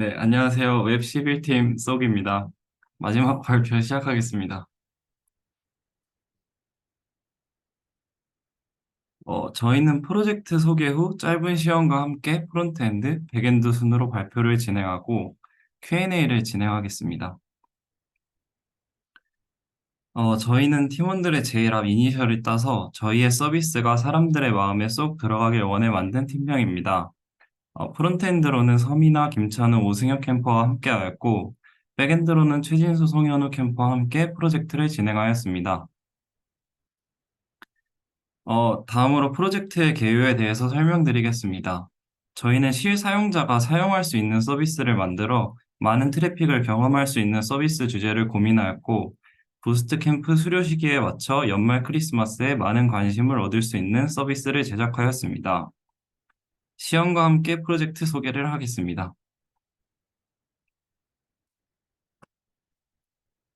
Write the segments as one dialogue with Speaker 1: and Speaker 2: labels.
Speaker 1: 네, 안녕하세요. 웹 11팀 쏙입니다. 마지막 발표 시작하겠습니다. 저희는 프로젝트 소개 후 짧은 시험과 함께 프론트엔드, 백엔드 순으로 발표를 진행하고 Q&A를 진행하겠습니다. 저희는 팀원들의 제일업 이니셜을 따서 저희의 서비스가 사람들의 마음에 쏙 들어가길 원해 만든 팀명입니다. 프론트엔드로는 서미나 김찬우, 오승혁 캠퍼와 함께하였고, 백엔드로는 최진수, 송현우 캠퍼와 함께 프로젝트를 진행하였습니다. 다음으로 프로젝트의 개요에 대해서 설명드리겠습니다. 저희는 실사용자가 사용할 수 있는 서비스를 만들어 많은 트래픽을 경험할 수 있는 서비스 주제를 고민하였고, 부스트 캠프 수료 시기에 맞춰 연말 크리스마스에 많은 관심을 얻을 수 있는 서비스를 제작하였습니다. 시연과 함께 프로젝트 소개를 하겠습니다.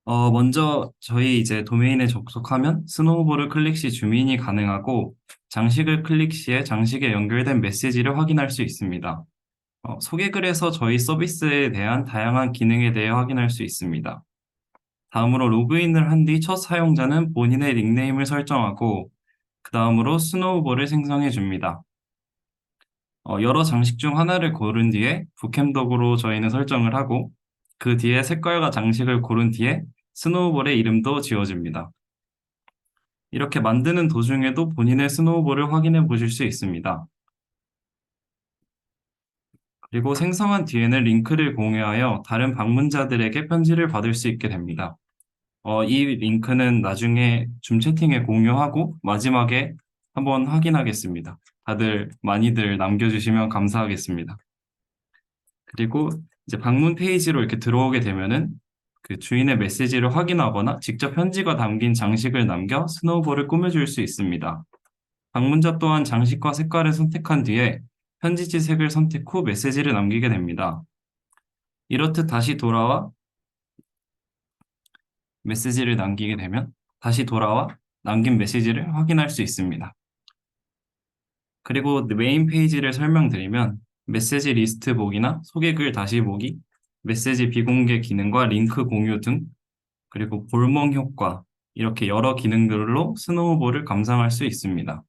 Speaker 1: 먼저 저희 이제 도메인에 접속하면 스노우볼을 클릭 시 주민이 가능하고 장식을 클릭 시에 장식에 연결된 메시지를 확인할 수 있습니다. 소개글에서 저희 서비스에 대한 다양한 기능에 대해 확인할 수 있습니다. 다음으로 로그인을 한 뒤 첫 사용자는 본인의 닉네임을 설정하고 그 다음으로 스노우볼을 생성해 줍니다. 여러 장식 중 하나를 고른 뒤에 북캠덕으로 저희는 설정을 하고 그 뒤에 색깔과 장식을 고른 뒤에 스노우볼의 이름도 지워집니다. 이렇게 만드는 도중에도 본인의 스노우볼을 확인해 보실 수 있습니다. 그리고 생성한 뒤에는 링크를 공유하여 다른 방문자들에게 편지를 받을 수 있게 됩니다. 이 링크는 나중에 줌 채팅에 공유하고 마지막에 한번 확인하겠습니다. 다들 많이들 남겨주시면 감사하겠습니다. 그리고 이제 방문 페이지로 이렇게 들어오게 되면은 그 주인의 메시지를 확인하거나 직접 편지가 담긴 장식을 남겨 스노우볼을 꾸며줄 수 있습니다. 방문자 또한 장식과 색깔을 선택한 뒤에 편지지 색을 선택 후 메시지를 남기게 됩니다. 이렇듯 다시 돌아와 메시지를 남기게 되면 다시 돌아와 남긴 메시지를 확인할 수 있습니다. 그리고 메인 페이지를 설명드리면 메시지 리스트 보기나 소개글 다시 보기, 메시지 비공개 기능과 링크 공유 등 그리고 볼멍 효과 이렇게 여러 기능들로 스노우볼을 감상할 수 있습니다.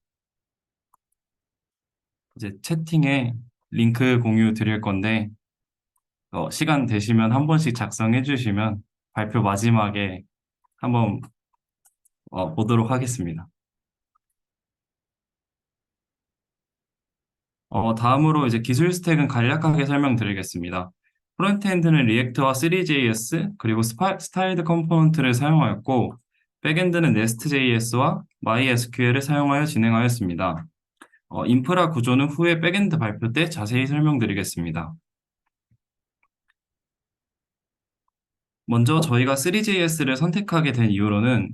Speaker 1: 이제 채팅에 링크 공유 드릴 건데 시간 되시면 한 번씩 작성해 주시면 발표 마지막에 한번 보도록 하겠습니다. 다음으로 이제 기술 스택은 간략하게 설명드리겠습니다. 프론트엔드는 리액트와 3JS 그리고 스타일드 컴포넌트를 사용하였고 백엔드는 네스트.js와 MySQL을 사용하여 진행하였습니다. 인프라 구조는 후에 백엔드 발표 때 자세히 설명드리겠습니다. 먼저 저희가 3JS를 선택하게 된 이유로는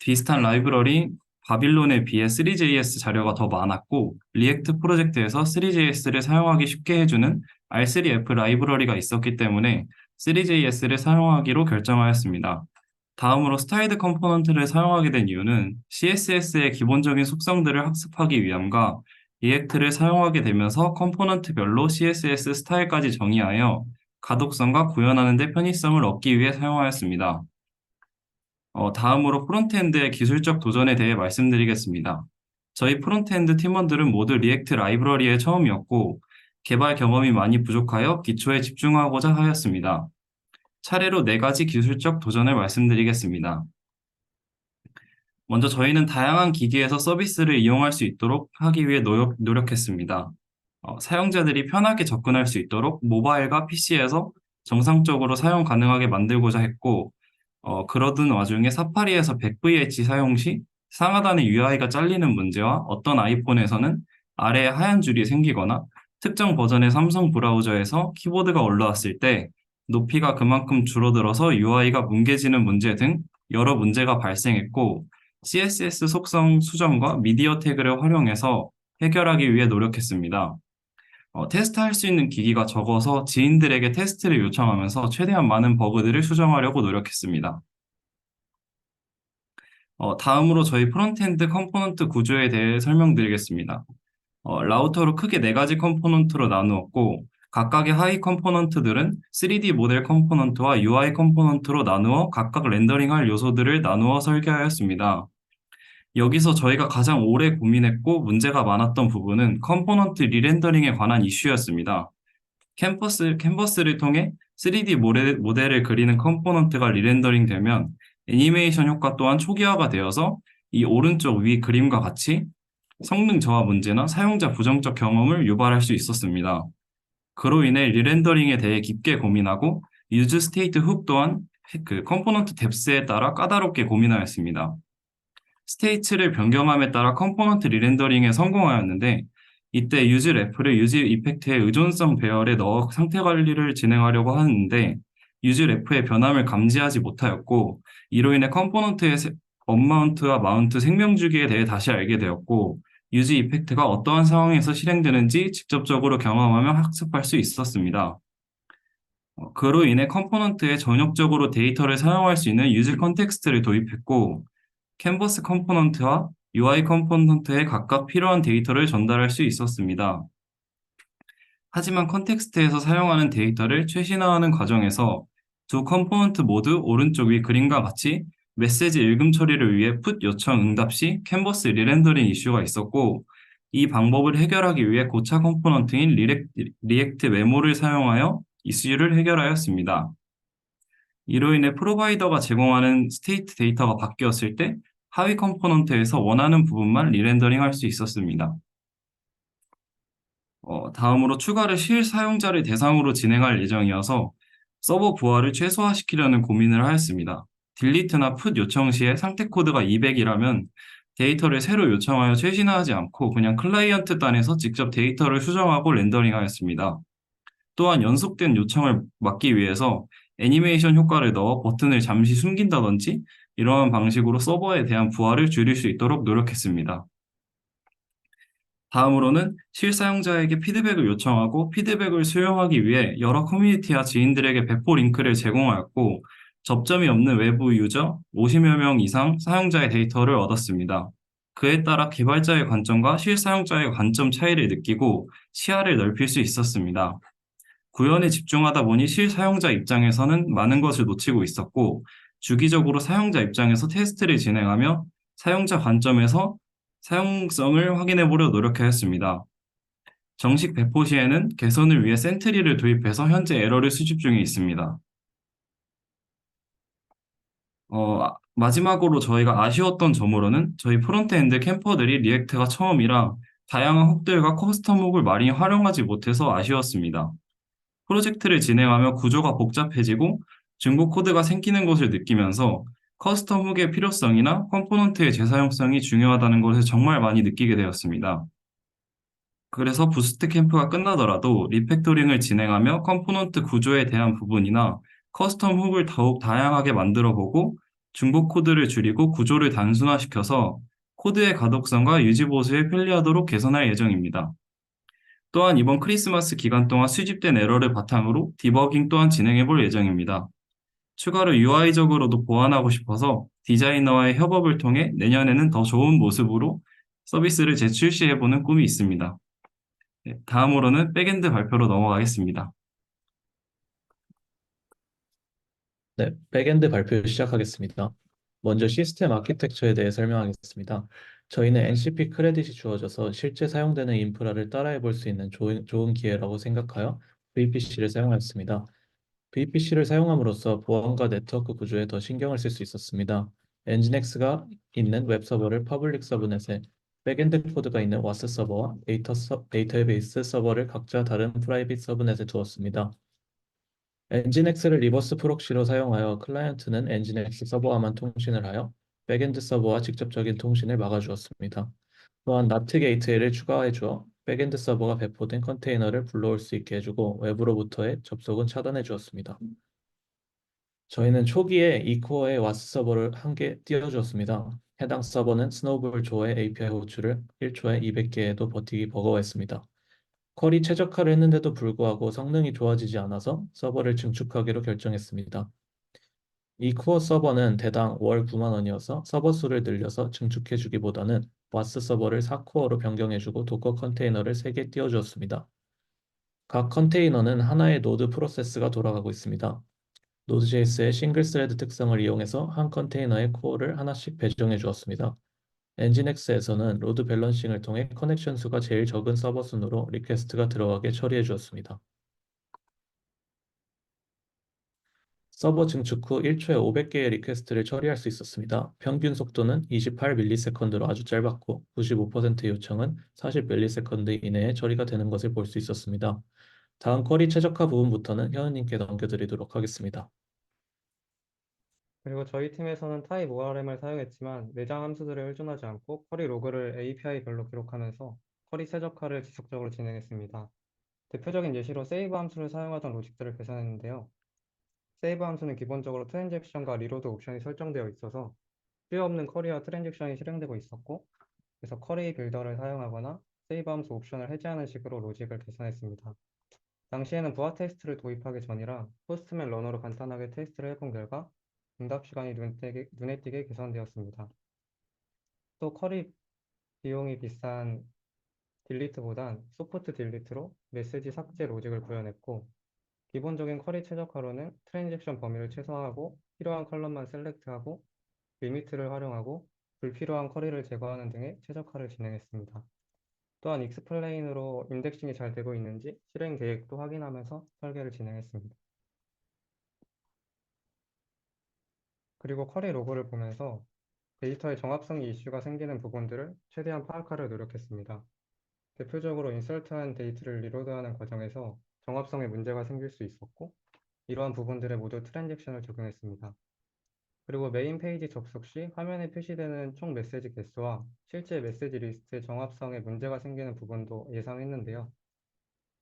Speaker 1: 비슷한 라이브러리 바빌론에 비해 3JS 자료가 더 많았고 리액트 프로젝트에서 3JS를 사용하기 쉽게 해주는 R3F 라이브러리가 있었기 때문에 3JS를 사용하기로 결정하였습니다. 다음으로 스타일드 컴포넌트를 사용하게 된 이유는 CSS의 기본적인 속성들을 학습하기 위함과 리액트를 사용하게 되면서 컴포넌트별로 CSS 스타일까지 정의하여 가독성과 구현하는 데 편의성을 얻기 위해 사용하였습니다. 다음으로 프론트엔드의 기술적 도전에 대해 말씀드리겠습니다. 저희 프론트엔드 팀원들은 모두 리액트 라이브러리의 처음이었고 개발 경험이 많이 부족하여 기초에 집중하고자 하였습니다. 차례로 4가지 기술적 도전을 말씀드리겠습니다. 먼저 저희는 다양한 기기에서 서비스를 이용할 수 있도록 하기 위해 노력했습니다. 사용자들이 편하게 접근할 수 있도록 모바일과 PC에서 정상적으로 사용 가능하게 만들고자 했고, 그러던 와중에 사파리에서 100VH 사용 시 상하단의 UI가 잘리는 문제와 어떤 아이폰에서는 아래에 하얀 줄이 생기거나 특정 버전의 삼성 브라우저에서 키보드가 올라왔을 때 높이가 그만큼 줄어들어서 UI가 뭉개지는 문제 등 여러 문제가 발생했고, CSS 속성 수정과 미디어 태그를 활용해서 해결하기 위해 노력했습니다. 테스트할 수 있는 기기가 적어서 지인들에게 테스트를 요청하면서 최대한 많은 버그들을 수정하려고 노력했습니다. 다음으로 저희 프론트엔드 컴포넌트 구조에 대해 설명드리겠습니다. 라우터로 크게 4가지 컴포넌트로 나누었고 각각의 하위 컴포넌트들은 3D 모델 컴포넌트와 UI 컴포넌트로 나누어 각각 렌더링할 요소들을 나누어 설계하였습니다. 여기서 저희가 가장 오래 고민했고 문제가 많았던 부분은 컴포넌트 리렌더링에 관한 이슈였습니다. 캔버스를 통해 3D 모델을 그리는 컴포넌트가 리렌더링 되면 애니메이션 효과 또한 초기화가 되어서 이 오른쪽 위 그림과 같이 성능 저하 문제나 사용자 부정적 경험을 유발할 수 있었습니다. 그로 인해 리렌더링에 대해 깊게 고민하고 유즈 스테이트 훅 또한 그 컴포넌트 뎁스에 따라 까다롭게 고민하였습니다. 스테이츠를 변경함에 따라 컴포넌트 리렌더링에 성공하였는데 이때 유즈 래프를 유즈 이펙트의 의존성 배열에 넣어 상태 관리를 진행하려고 하는데 유즈 래프의 변함을 감지하지 못하였고 이로 인해 컴포넌트의 업마운트와 마운트 생명 주기에 대해 다시 알게 되었고 유즈 이펙트가 어떠한 상황에서 실행되는지 직접적으로 경험하며 학습할 수 있었습니다. 그로 인해 컴포넌트에 전역적으로 데이터를 사용할 수 있는 유즈 컨텍스트를 도입했고 캔버스 컴포넌트와 UI 컴포넌트에 각각 필요한 데이터를 전달할 수 있었습니다. 하지만 컨텍스트에서 사용하는 데이터를 최신화하는 과정에서 두 컴포넌트 모두 오른쪽 위 그림과 같이 메시지 읽음 처리를 위해 풋 요청 응답 시 캔버스 리렌더링 이슈가 있었고 이 방법을 해결하기 위해 고차 컴포넌트인 리액트 메모를 사용하여 이슈를 해결하였습니다. 이로 인해 프로바이더가 제공하는 스테이트 데이터가 바뀌었을 때 하위 컴포넌트에서 원하는 부분만 리렌더링 할 수 있었습니다. 다음으로 추가로 실사용자를 대상으로 진행할 예정이어서 서버 부하를 최소화시키려는 고민을 하였습니다. 딜리트나 풋 요청 시에 상태 코드가 200이라면 데이터를 새로 요청하여 최신화하지 않고 그냥 클라이언트 단에서 직접 데이터를 수정하고 렌더링하였습니다. 또한 연속된 요청을 막기 위해서 애니메이션 효과를 넣어 버튼을 잠시 숨긴다든지 이러한 방식으로 서버에 대한 부하를 줄일 수 있도록 노력했습니다. 다음으로는 실사용자에게 피드백을 요청하고 피드백을 수용하기 위해 여러 커뮤니티와 지인들에게 배포 링크를 제공하였고 접점이 없는 외부 유저 50여 명 이상 사용자의 데이터를 얻었습니다. 그에 따라 개발자의 관점과 실사용자의 관점 차이를 느끼고 시야를 넓힐 수 있었습니다. 구현에 집중하다 보니 실사용자 입장에서는 많은 것을 놓치고 있었고 주기적으로 사용자 입장에서 테스트를 진행하며 사용자 관점에서 사용성을 확인해 보려 노력하였습니다. 정식 배포 시에는 개선을 위해 센트리를 도입해서 현재 에러를 수집 중에 있습니다. 마지막으로 저희가 아쉬웠던 점으로는 저희 프론트엔드 캠퍼들이 리액트가 처음이라 다양한 훅들과 커스텀 훅을 많이 활용하지 못해서 아쉬웠습니다. 프로젝트를 진행하며 구조가 복잡해지고 중복 코드가 생기는 것을 느끼면서 커스텀 훅의 필요성이나 컴포넌트의 재사용성이 중요하다는 것을 정말 많이 느끼게 되었습니다. 그래서 부스트 캠프가 끝나더라도 리팩토링을 진행하며 컴포넌트 구조에 대한 부분이나 커스텀 훅을 더욱 다양하게 만들어 보고 중복 코드를 줄이고 구조를 단순화시켜서 코드의 가독성과 유지 보수에 편리하도록 개선할 예정입니다. 또한 이번 크리스마스 기간 동안 수집된 에러를 바탕으로 디버깅 또한 진행해 볼 예정입니다. 추가로 UI적으로도 보완하고 싶어서 디자이너와의 협업을 통해 내년에는 더 좋은 모습으로 서비스를 재출시해 보는 꿈이 있습니다. 네, 다음으로는 백엔드 발표로 넘어가겠습니다.
Speaker 2: 네, 백엔드 발표 시작하겠습니다. 먼저 시스템 아키텍처에 대해 설명하겠습니다. 저희는 NCP 크레딧이 주어져서 실제 사용되는 인프라를 따라해 볼 수 있는 좋은 기회라고 생각하여 VPC를 사용하였습니다. VPC를 사용함으로써 보안과 네트워크 구조에 더 신경을 쓸 수 있었습니다. 엔진엑스가 있는 웹 서버를 퍼블릭 서브넷에, 백엔드 코드가 있는 와스 서버와 데이터베이스 서버를 각자 다른 프라이빗 서브넷에 두었습니다. 엔진엑스를 리버스 프록시로 사용하여 클라이언트는 엔진엑스 서버와만 통신을 하여 백엔드 서버와 직접적인 통신을 막아주었습니다. 또한 나트 게이트웨이를 추가해 주어 백엔드 서버가 배포된 컨테이너를 불러올 수 있게 해주고 외부로부터의 접속은 차단해 주었습니다. 저희는 초기에 이 코어에 와스 서버를 한 개 띄워주었습니다. 해당 서버는 스노우볼 조의 API 호출을 1초에 200개에도 버티기 버거워했습니다. 퀄이 최적화를 했는데도 불구하고 성능이 좋아지지 않아서 서버를 증축하기로 결정했습니다. 이 코어 서버는 대당 월 9만 원이어서 서버 수를 늘려서 증축해주기보다는 와스 서버를 4코어로 변경해주고 도커 컨테이너를 3개 띄워주었습니다. 각 컨테이너는 하나의 노드 프로세스가 돌아가고 있습니다. 노드.js의 싱글 스레드 특성을 이용해서 한 컨테이너의 코어를 하나씩 배정해 주었습니다. 엔진엑스에서는 로드 밸런싱을 통해 커넥션 수가 제일 적은 서버 순으로 리퀘스트가 들어가게 처리해 주었습니다. 서버 증축 후 1초에 500개의 리퀘스트를 처리할 수 있었습니다. 평균 속도는 28ms로 아주 짧았고 95%의 요청은 40ms 이내에 처리가 되는 것을 볼 수 있었습니다. 다음 쿼리 최적화 부분부터는 현우님께 넘겨드리도록 하겠습니다.
Speaker 3: 그리고 저희 팀에서는 타입 ORM을 사용했지만 내장 함수들에 의존하지 않고 쿼리 로그를 API별로 기록하면서 쿼리 최적화를 지속적으로 진행했습니다. 대표적인 예시로 세이브 함수를 사용하던 로직들을 계산했는데요. 세이브 함수는 기본적으로 트랜잭션과 리로드 옵션이 설정되어 있어서 필요 없는 쿼리와 트랜잭션이 실행되고 있었고, 그래서 쿼리 빌더를 사용하거나 세이브 함수 옵션을 해제하는 식으로 로직을 계산했습니다. 당시에는 부하 테스트를 도입하기 전이라 포스트맨 러너로 간단하게 테스트를 해본 결과 응답 시간이 눈에 띄게 개선되었습니다. 또 쿼리 비용이 비싼 딜리트보단 소프트 딜리트로 메시지 삭제 로직을 구현했고, 기본적인 쿼리 최적화로는 트랜잭션 범위를 최소화하고 필요한 컬럼만 셀렉트하고 리미트를 활용하고 불필요한 쿼리를 제거하는 등의 최적화를 진행했습니다. 또한 익스플레인으로 인덱싱이 잘 되고 있는지 실행 계획도 확인하면서 설계를 진행했습니다. 그리고 쿼리 로그를 보면서 데이터의 정합성이 이슈가 생기는 부분들을 최대한 파악하려 노력했습니다. 대표적으로 인설트한 데이터를 리로드하는 과정에서 정합성에 문제가 생길 수 있었고, 이러한 부분들에 모두 트랜잭션을 적용했습니다. 그리고 메인 페이지 접속 시 화면에 표시되는 총 메시지 개수와 실제 메시지 리스트의 정합성에 문제가 생기는 부분도 예상했는데요.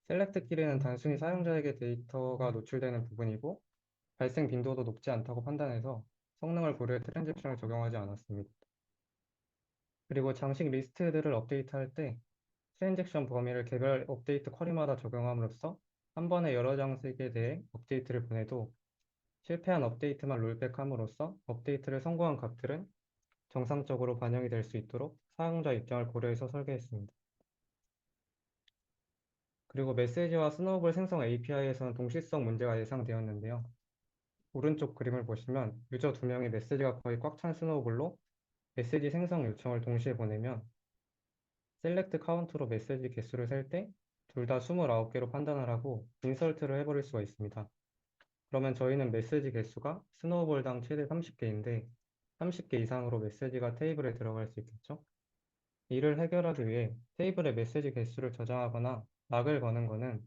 Speaker 3: 셀렉트끼리는 단순히 사용자에게 데이터가 노출되는 부분이고 발생 빈도도 높지 않다고 판단해서 성능을 고려해 트랜잭션을 적용하지 않았습니다. 그리고 장식 리스트들을 업데이트할 때 트랜잭션 범위를 개별 업데이트 쿼리마다 적용함으로써 한 번에 여러 장식에 대해 업데이트를 보내도 실패한 업데이트만 롤백함으로써 업데이트를 성공한 값들은 정상적으로 반영이 될 수 있도록 사용자 입장을 고려해서 설계했습니다. 그리고 메시지와 스노우볼 생성 API에서는 동시성 문제가 예상되었는데요. 오른쪽 그림을 보시면 유저 2명이 메시지가 거의 꽉 찬 스노우볼로 메시지 생성 요청을 동시에 보내면 셀렉트 카운트로 메시지 개수를 셀 때 둘 다 29개로 판단을 하고 인설트를 해버릴 수가 있습니다. 그러면 저희는 메시지 개수가 스노우볼당 최대 30개인데 30개 이상으로 메시지가 테이블에 들어갈 수 있겠죠? 이를 해결하기 위해 테이블에 메시지 개수를 저장하거나 락을 거는 것은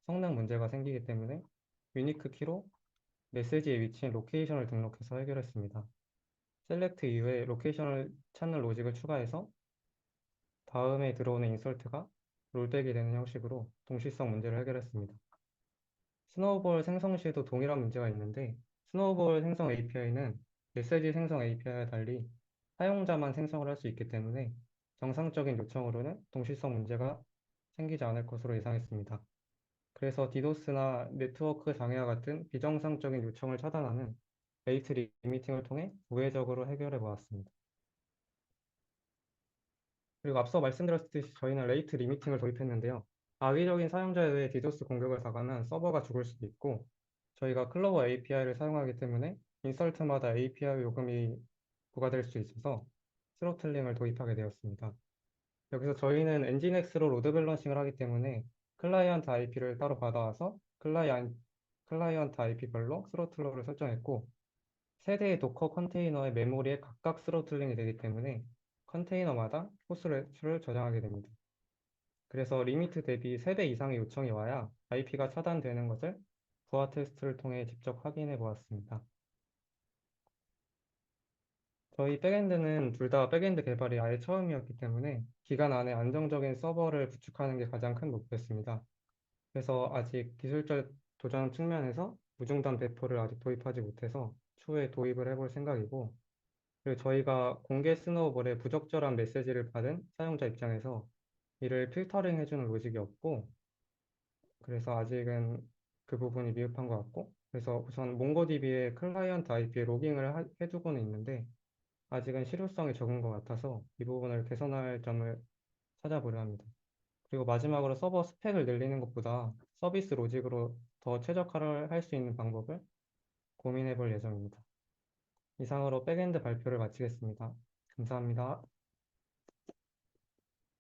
Speaker 3: 성능 문제가 생기기 때문에 유니크 키로 메시지의 위치인 로케이션을 등록해서 해결했습니다. 셀렉트 이후에 로케이션을 찾는 로직을 추가해서 다음에 들어오는 인설트가 롤백이 되는 형식으로 동시성 문제를 해결했습니다. 스노우볼 생성 시에도 동일한 문제가 있는데 스노우볼 생성 API는 메시지 생성 API와 달리 사용자만 생성을 할 수 있기 때문에 정상적인 요청으로는 동시성 문제가 생기지 않을 것으로 예상했습니다. 그래서 디도스나 네트워크 장애와 같은 비정상적인 요청을 차단하는 레이트 리미팅을 통해 우회적으로 해결해 보았습니다. 그리고 앞서 말씀드렸듯이 저희는 레이트 리미팅을 도입했는데요. 악의적인 사용자에 의해 디도스 공격을 당하면 서버가 죽을 수도 있고 저희가 클로버 API를 사용하기 때문에 인설트마다 API 요금이 부과될 수 있어서 스로틀링을 도입하게 되었습니다. 여기서 저희는 엔진엑스로 로드 밸런싱을 하기 때문에 클라이언트 IP를 따로 받아와서 클라이언트 IP별로 스로틀러를 설정했고 세대의 도커 컨테이너의 메모리에 각각 스로틀링이 되기 때문에 컨테이너마다 호스를 저장하게 됩니다. 그래서 리미트 대비 3배 이상의 요청이 와야 IP가 차단되는 것을 부하 테스트를 통해 직접 확인해 보았습니다. 저희 백엔드는 둘 다 백엔드 개발이 아예 처음이었기 때문에 기간 안에 안정적인 서버를 구축하는 게 가장 큰 목표였습니다. 그래서 아직 기술적 도전 측면에서 무중단 배포를 아직 도입하지 못해서 추후에 도입을 해볼 생각이고, 그리고 저희가 공개 스노우볼에 부적절한 메시지를 받은 사용자 입장에서 이를 필터링 해주는 로직이 없고, 그래서 아직은 그 부분이 미흡한 것 같고, 그래서 우선 몽고DB에 클라이언트 IP에 로깅을 해두고는 있는데, 아직은 실효성이 적은 것 같아서 이 부분을 개선할 점을 찾아보려 합니다. 그리고 마지막으로 서버 스펙을 늘리는 것보다 서비스 로직으로 더 최적화를 할 수 있는 방법을 고민해 볼 예정입니다. 이상으로 백엔드 발표를 마치겠습니다. 감사합니다.